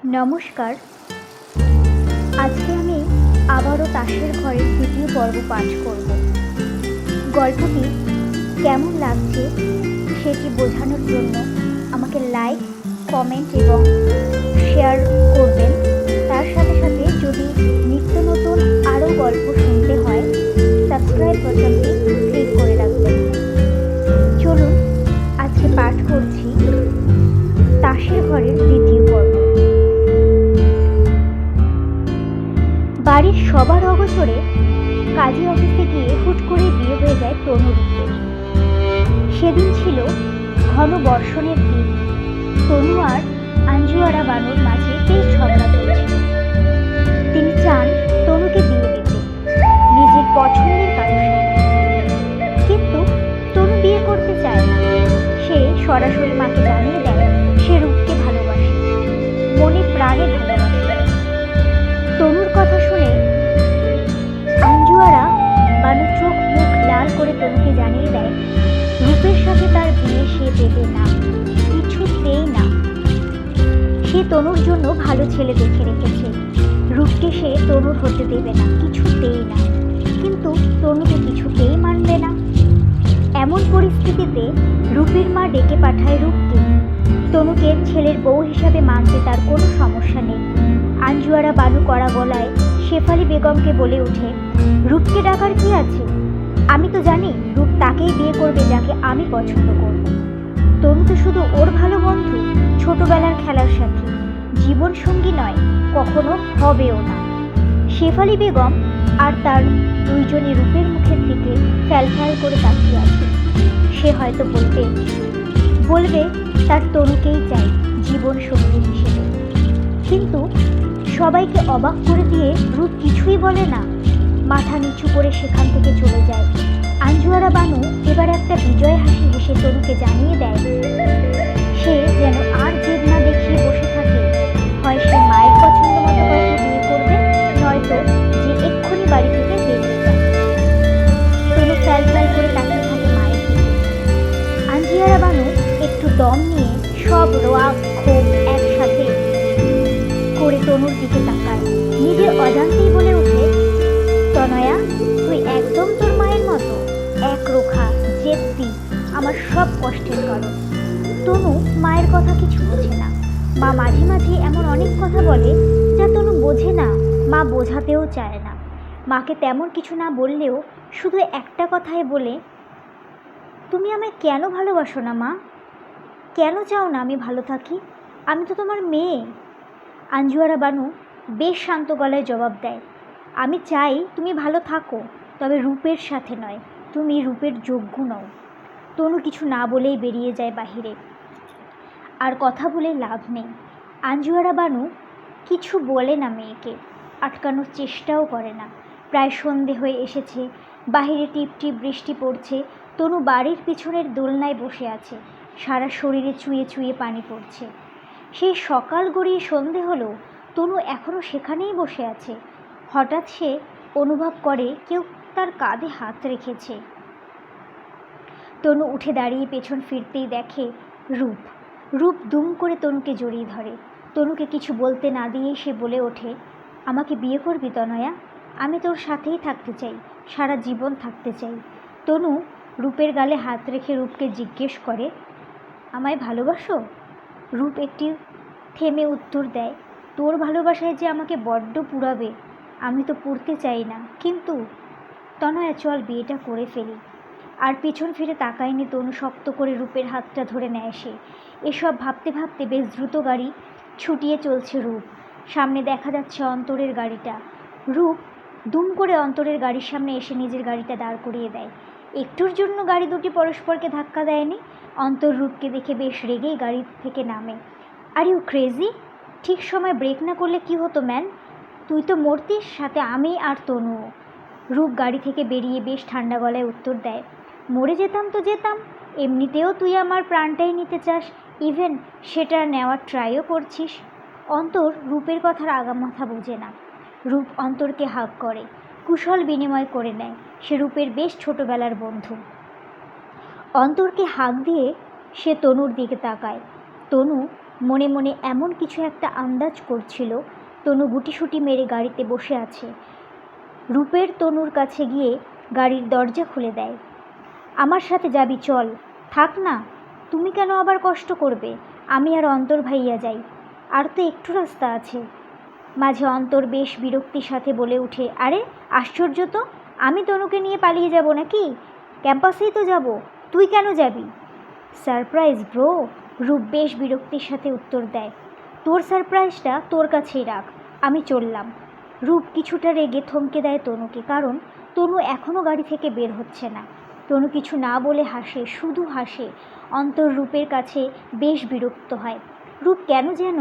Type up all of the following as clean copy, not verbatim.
নমস্কার। আজকে আমি আবারও তাসের ঘরের দ্বিতীয় পর্ব পাঠ করব। গল্পটি কেমন লাগছে সেটি বোঝানোর জন্য আমাকে লাইক, কমেন্ট এবং শেয়ার করবেন। তার সাথে সাথে যদি নিত্য নতুন আরও গল্প শুনতে হয় সাবস্ক্রাইব বাটনটি ক্লিক করে রাখবেন। চলুন আজকে পাঠ করছি তাসের ঘরের দ্বিতীয় পর্ব। বাড়ির সবার অগোচরে কাজী অফিসে গিয়ে হুট করে বিয়ে হয়ে যায় তনুরূপের। সেদিন ছিল ঘন বর্ষণের দিন। তনু আর আঞ্জুয়ারা বানুর মাঝে বেশ ঝগড়া চলছিল। তিনি চান তনুকে বিয়ে দিতে নিজের পছন্দের কারোর সাথে, কিন্তু তনু বিয়ে করতে চায় না। সে সরাসরি মাকে জানিয়ে দেয় সে রূপকে ভালোবাসে, মনে প্রাণে ভালোবাসে। তনুর কথা শুনে আঞ্জুয়ারা বানু চোখ মুখ লাল করে তনুকে জানিয়ে দেয় রূপের সাথে তার বিয়ে সে দেবে না, কিছুতেই না। সে তনুর জন্য ভালো ছেলে দেখে রেখেছে, রূপকে সে তনুর হতে দেবে না, কিছুতেই না। কিন্তু তনু তো কিছুতেই মানবে না। এমন পরিস্থিতিতে রূপের মা ডেকে পাঠায় রূপকে। তনুকে ছেলের বউ হিসাবে মানতে তার কোনো সমস্যা নেই। আঞ্জুয়ারা বানু কড়া গলায় শেফালি বেগমকে বলে ওঠে, রূপকে ডাকার কি আছে? আমি তো জানি রূপ তাকেই বিয়ে করবে যাকে আমি পছন্দ করব। তনু তো শুধু ওর ভালো বন্ধু, ছোটবেলার খেলার সাথী, জীবন সঙ্গী নয়, কখনো হবেও না। শেফালি বেগম আর তার দুইজনে রূপের মুখের দিকে ফ্যালফ্যাল করে তাকিয়ে আছে। সে হয়তো বলবে তার তনুকেই চাই জীবন সঙ্গী হিসেবে। কিন্তু সবাইকে অবাক করে দিয়ে রূপ কিছুই বলে না, মাথা নিচু করে সেখান থেকে চলে যায়। আঞ্জুয়ারা বানু এবার একটা বিজয় হাসি হেসে তনুকে জানিয়ে দেয় সে যেন আর জেদ না দেখিয়ে বসে থাকে। হয় সে মায়ের পছন্দ মতো কাউকে বিয়ে করবে, নয়তো যে এক্ষুনি বাড়ি থেকে বেরিয়ে যায়। তনু ফ্যাল ফ্যাল করে তাকিয়ে থাকে মায়ের দিকে। আঞ্জুয়ারা বানু একটু দম নিয়ে সব রাগ ক্ষোভ একসাথে করে তনুর দিকে তাকায়। নিজের অজান্তেই বলে ওঠে, তনয়া, তুই একদম তোর মায়ের মতো, একরোখা, জেদ্দি, আমার সব কষ্টের কারণ। তনু মায়ের কথা কিছু বোঝে না। মা মাঝে মাঝে এমন অনেক কথা বলে যা তনু বোঝে না, মা বোঝাতেও চায় না। মাকে তেমন কিছু না বললেও শুধু একটা কথাই বলে, তুমি আমায় কেন ভালোবাসো না মা? কেন চাও না আমি ভালো থাকি? আমি তো তোমার মেয়ে। আঞ্জুয়ারা বানু বেশ শান্ত গলায় জবাব দেয়, আমি চাই তুমি ভালো থাকো, তবে রূপের সাথে নয়, তুমি রূপের যোগ্য নও। তনু কিছু না বলেই বেরিয়ে যায় বাহিরে। আর কথা বলে লাভ নেই। আঞ্জুয়ারা বানু কিছু বলে না মেয়েকে, আটকানোর চেষ্টাও করে না। প্রায় সন্ধে হয়ে এসেছে, বাহিরে টিপ টিপ বৃষ্টি পড়ছে। তনু বাড়ির পিছনের দোলনায় বসে আছে, সারা শরীরে চুয়ে চুয়ে পানি পড়ছে। সেই সকাল গড়িয়ে সন্ধে হলো, তনু এখনও সেখানেই বসে আছে। হঠাৎ সে অনুভব করে কেউ তার কাঁধে হাত রেখেছে। তনু উঠে দাঁড়িয়ে পেছন ফিরতেই দেখে রূপ। রূপ দুম করে তনুকে জড়িয়ে ধরে। তনুকে কিছু বলতে না দিয়ে সে বলে ওঠে, আমাকে বিয়ে করবি তনয়া? আমি তোর সাথেই থাকতে চাই, সারা জীবন থাকতে চাই। তনু রূপের গালে হাত রেখে রূপকে জিজ্ঞেস করে, আমায় ভালোবাসো? রূপ একটি থেমে উত্তর দেয়, তোর ভালোবাসায় যে আমাকে বড্ড পুড়াবে, আমি তো পুড়তে চাই না, কিন্তু তনয়া চল বিয়েটা করে ফেলি। আর পিছন ফিরে তাকায়নি তনু। শক্ত করে রূপের হাতটা ধরে নেয় সে। এসব ভাবতে ভাবতে বেশ দ্রুত গাড়ি ছুটিয়ে চলছে রূপ। সামনে দেখা যাচ্ছে অন্তরের গাড়িটা। রূপ দুম করে অন্তরের গাড়ির সামনে এসে নিজের গাড়িটা দাঁড় করিয়ে দেয়। একটুর জন্য গাড়ি দুটি পরস্পরকে ধাক্কা দেয়নি। অন্তর রূপকে দেখে বেশ রেগেই গাড়ি থেকে নামে। Are you crazy? ঠিক সময় ব্রেক না করলে কি হতো ম্যান? তুই তো মরতিস, সাথে আমি আর তনুও। রূপ গাড়ি থেকে বেরিয়ে বেশ ঠান্ডা গলায় উত্তর দেয়, মরে যেতাম তো যেতাম, এমনিতেও তুই আমার প্রাণটাই নিতে চাস, ইভেন সেটা নেওয়ার ট্রাইও করছিস। অন্তর রূপের কথার আগামাথা বোঝে না। রূপ অন্তরকে হাগ করে, কুশল বিনিময় করে নেয়। সে রূপের বেশ ছোটবেলার বন্ধু। অন্তরকে হাগ দিয়ে সে তনুর দিকে তাকায়। তনু মনে মনে এমন কিছু একটা আন্দাজ করছিল। তনু গুটিসুটি মেরে গাড়িতে বসে আছে। রূপের তনুর কাছে গিয়ে গাড়ির দরজা খুলে দেয়। আমার সাথে যাবি, চল। থাক না, তুমি কেন আবার কষ্ট করবে? আমি আর অন্তর ভাইয়া যাই, আর তো একটু রাস্তা আছে। মাঝে অন্তর বেশ বিরক্তির সাথে বলে ওঠে, আরে আশ্চর্য তো, আমি তনুকে নিয়ে পালিয়ে যাব নাকি? ক্যাম্পাসেই তো যাব, তুই কেন যাবি? সারপ্রাইজ ব্রো, রূপ বেশ বিরক্তির সাথে উত্তর দেয়। তোর সারপ্রাইজটা তোর কাছেই রাখ, আমি চললাম। রূপ কিছুটা রেগে থমকে দেয় তনুকে, কারণ তনু এখনও গাড়ি থেকে বের হচ্ছে না। তনু কিছু না বলে হাসে, শুধু হাসে। অন্তর রূপের কাছে বেশ বিরক্ত হয়। রূপ কেন যেন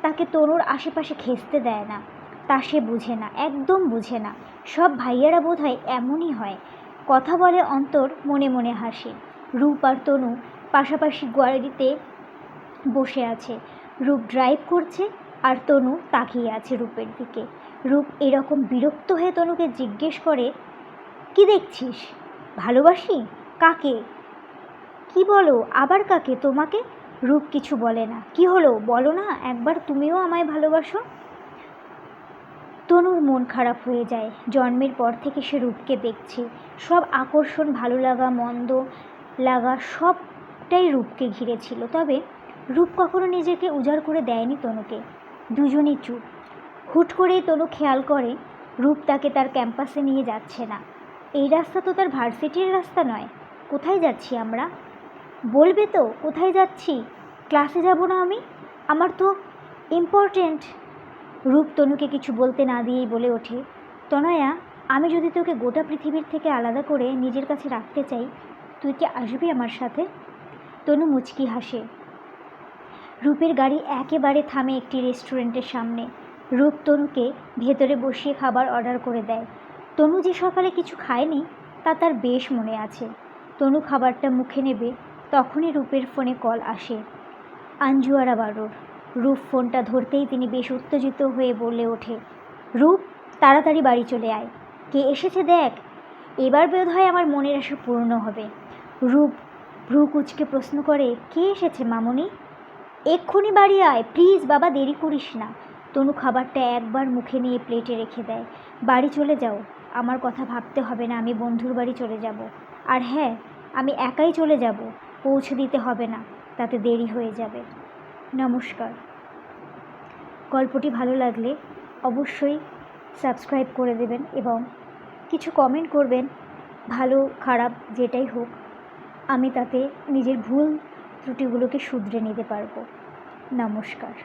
তাকে তনুর আশেপাশে ঘেঁষতে দেয় না, তা সে বুঝে না, একদম বুঝে না। সব ভাইয়ারা বোধহয় এমনই হয়। কথা বলে অন্তর, মনে মনে হাসে। রূপ আর তনু পাশাপাশি গাড়িতে বসে আছে। রূপ ড্রাইভ করছে আর তনু তাকিয়ে আছে রূপের দিকে। রূপ এরকম বিরক্ত হয়ে তনুকে জিজ্ঞেস করে, কি দেখছিস? ভালোবাসি? কাকে? কি বলো, আবার কাকে? তোমাকে? রূপ কিছু বলে না। কি হলো বলো না, একবার তুমিও আমায় ভালোবাসো। তনুর মন খারাপ হয়ে যায়। জন্মের পর থেকে সে রূপকে দেখছে। সব আকর্ষণ, ভালো লাগা, মন্দ লাগা সবটাই রূপকে ঘিরে ছিল। তবে রূপ কখনো নিজেকে উজাড় করে দেয়নি তনুকে। দুজনেই চুপ। হুট করেই তনু খেয়াল করে রূপ তাকে তার ক্যাম্পাসে নিয়ে যাচ্ছে না। এই রাস্তা তো তার ভার্সিটির রাস্তা নয়। কোথায় যাচ্ছি আমরা? বলবে তো কোথায় যাচ্ছি? ক্লাসে যাব না আমি? আমার তো ইম্পর্টেন্ট। রূপ তনুকে কিছু বলতে না দিয়েই বলে ওঠে, তনয়া, আমি যদি তোকে গোটা পৃথিবীর থেকে আলাদা করে নিজের কাছে রাখতে চাই, তুই কি আসবি আমার সাথে? তনু মুচকি হাসে। রূপের গাড়ি একেবারে থামে একটি রেস্টুরেন্টের সামনে। রূপ তনুকে ভেতরে বসিয়ে খাবার অর্ডার করে দেয়। তনু যে সকালে কিছু খায়নি তা তার বেশ মনে আছে। তনু খাবারটা মুখে নেবে, তখনই রূপের ফোনে কল আসে, আঞ্জুয়ারা বারোর। রূপ ফোনটা ধরতেই তিনি বেশ উত্তেজিত হয়ে বলে ওঠে, রূপ, তাড়াতাড়ি বাড়ি চলে আয়। কে এসেছে দেখ, এবার বোধ হয় আমার মনের আশা পূর্ণ হবে। রূপ ভ্রু কুচকে প্রশ্ন করে, কে এসেছে মামুনি? এক্ষুনি বাড়ি আয় প্লিজ বাবা, দেরি করিস না। তনু খাবারটা একবার মুখে নিয়ে প্লেটে রেখে দেয়। বাড়ি চলে যাও, আমার কথা ভাবতে হবে না, আমি বন্ধুর বাড়ি চলে যাব। আর হ্যাঁ, আমি একাই চলে যাব, পৌঁছে দিতে হবে না, তাতে দেরি হয়ে যাবে। নমস্কার। গল্পটি ভালো লাগলে অবশ্যই সাবস্ক্রাইব করে দেবেন এবং কিছু কমেন্ট করবেন, ভালো খারাপ যেটাই হোক। আমি তাতে নিজের ভুল ত্রুটিগুলোকে শুধরে নিতে পারবো। নমস্কার।